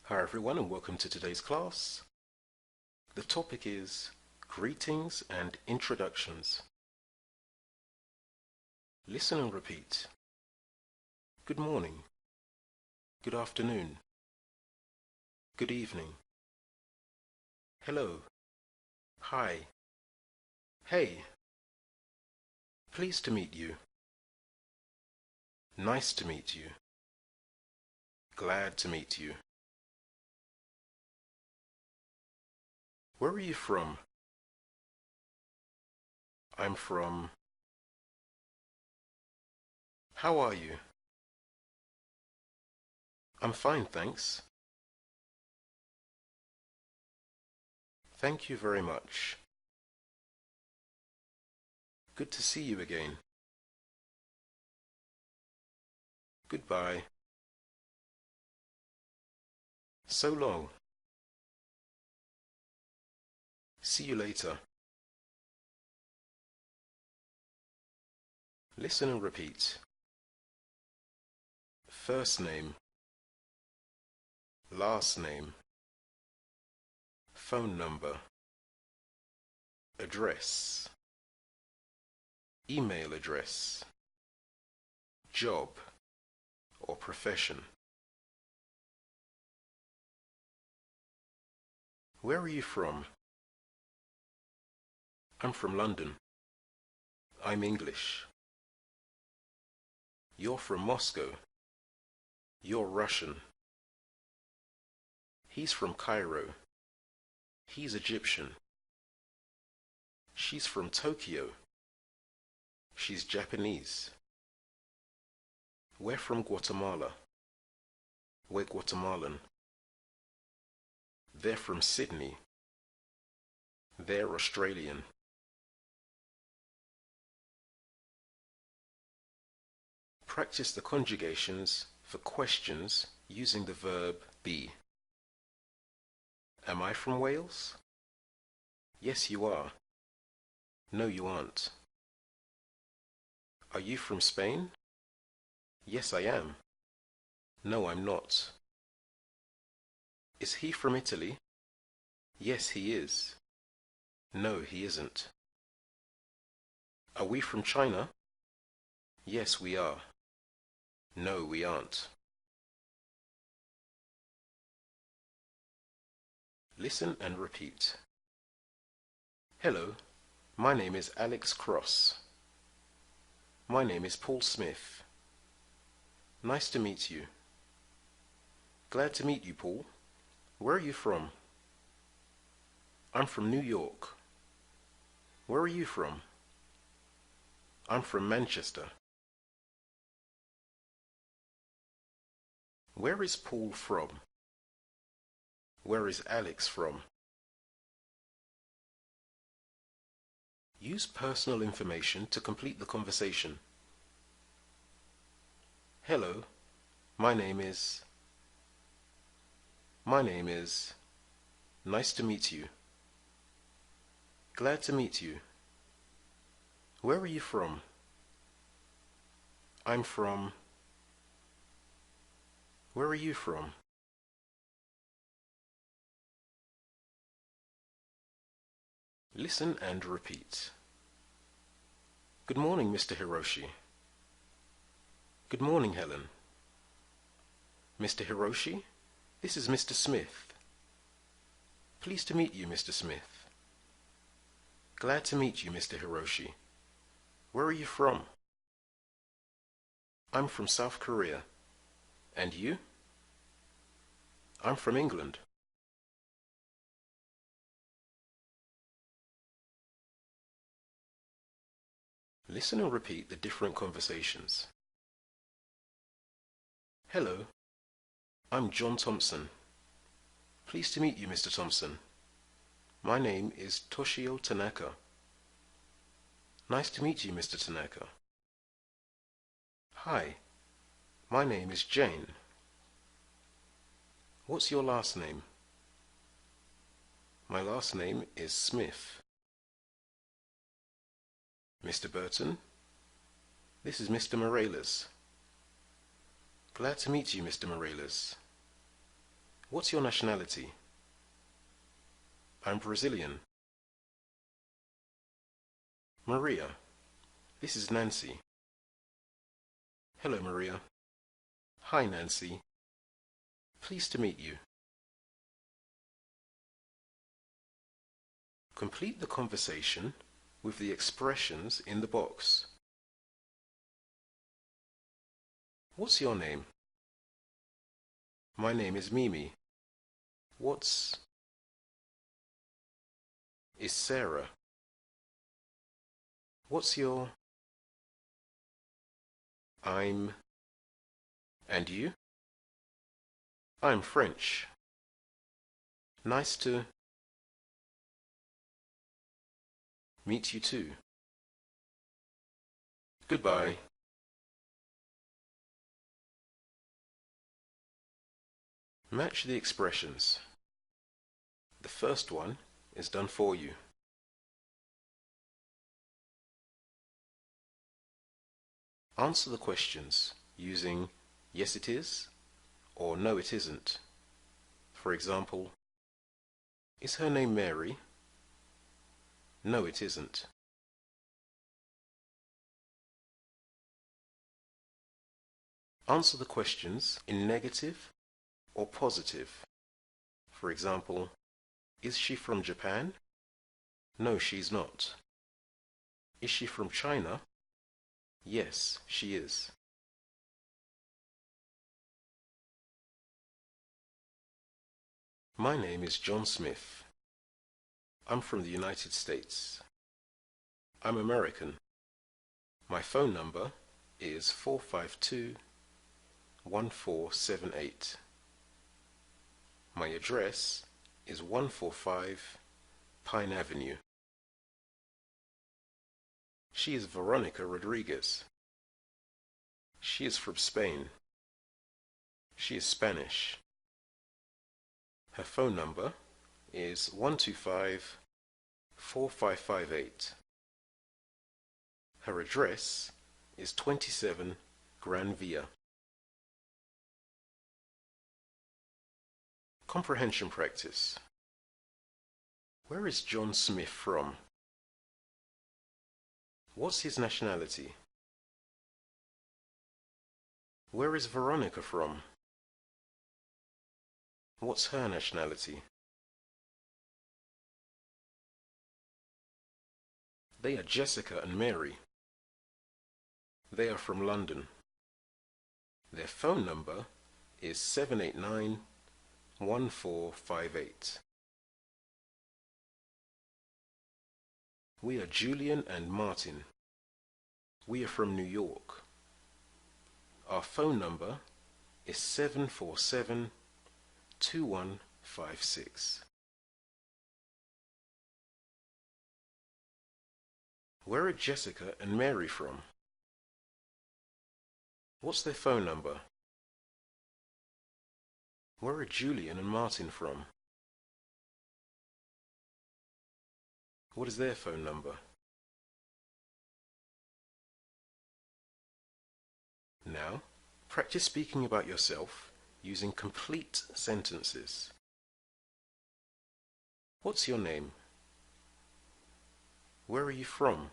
Hi everyone and welcome to today's class. The topic is greetings and introductions. Listen and repeat. Good morning. Good afternoon. Good evening. Hello. Hi. Hey. Pleased to meet you. Nice to meet you. Glad to meet you. Where are you from? I'm from. How are you? I'm fine, thanks. Thank you very much. Good to see you again. Goodbye. So long. See you later. Listen and repeat. First name. Last name. Phone number. Address. Email address. Job or profession. Where are you from? I'm from London. I'm English. You're from Moscow. You're Russian. He's from Cairo. He's Egyptian. She's from Tokyo. She's Japanese. We're from Guatemala. We're Guatemalan. They're from Sydney. They're Australian. Practice the conjugations for questions using the verb be. Am I from Wales? Yes, you are. No, you aren't. Are you from Spain? Yes, I am. No, I'm not. Is he from Italy? Yes, he is. No, he isn't. Are we from China? Yes, we are. No, we aren't. Listen and repeat. Hello, my name is Alex Cross. My name is Paul Smith. Nice to meet you. Glad to meet you, Paul. Where are you from? I'm from New York. Where are you from? I'm from Manchester. Where is Paul from? Where is Alex from? Use personal information to complete the conversation. Hello, my name is. Nice to meet you. Glad to meet you. Where are you from? I'm from. Where are you from? Listen and repeat. Good morning, Mr. Hiroshi. Good morning, Helen. Mr. Hiroshi, this is Mr. Smith. Pleased to meet you, Mr. Smith. Glad to meet you, Mr. Hiroshi. Where are you from? I'm from South Korea. And you? I'm from England. Listen and repeat the different conversations. Hello, I'm John Thompson. Pleased to meet you, Mr. Thompson. My name is Toshio Tanaka. Nice to meet you, Mr. Tanaka. Hi, my name is Jane. What's your last name? My last name is Smith. Mr. Burton, this is Mr. Morales. Glad to meet you, Mr. Morales. What's your nationality? I'm Brazilian. Maria, this is Nancy. Hello, Maria. Hi, Nancy. Pleased to meet you. Complete the conversation with the expressions in the box. What's your name? My name is Mimi. What's is Sarah? What's your I'm and you? I'm French. Nice to meet you too. Goodbye. Match the expressions. The first one is done for you. Answer the questions using yes it is or no it isn't. For example, is her name Mary? No, it isn't. Answer the questions in negative or positive. For example, is she from Japan? No, she's not. Is she from China? Yes, she is. My name is John Smith. I'm from the United States. I'm American. My phone number is 452-1478. My address is 145 Pine Avenue. She is Veronica Rodriguez. She is from Spain. She is Spanish. Her phone number is 125-4558. Her address is 27 Gran Via. Comprehension practice. Where is John Smith from? What's his nationality? Where is Veronica from? What's her nationality? They are Jessica and Mary. They are from London. Their phone number is 789-1458. We are Julian and Martin. We are from New York. Our phone number is 747-2156. Where are Jessica and Mary from? What's their phone number? Where are Julian and Martin from? What is their phone number? Now, practice speaking about yourself using complete sentences. What's your name? Where are you from?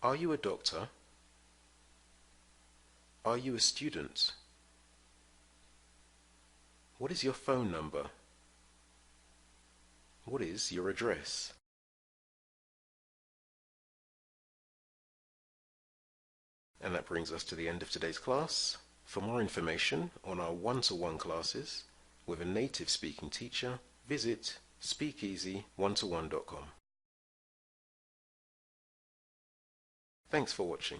Are you a doctor? Are you a student? What is your phone number? What is your address? And that brings us to the end of today's class. For more information on our one-to-one classes with a native speaking teacher, visit speakeasy1to1.com. Thanks for watching.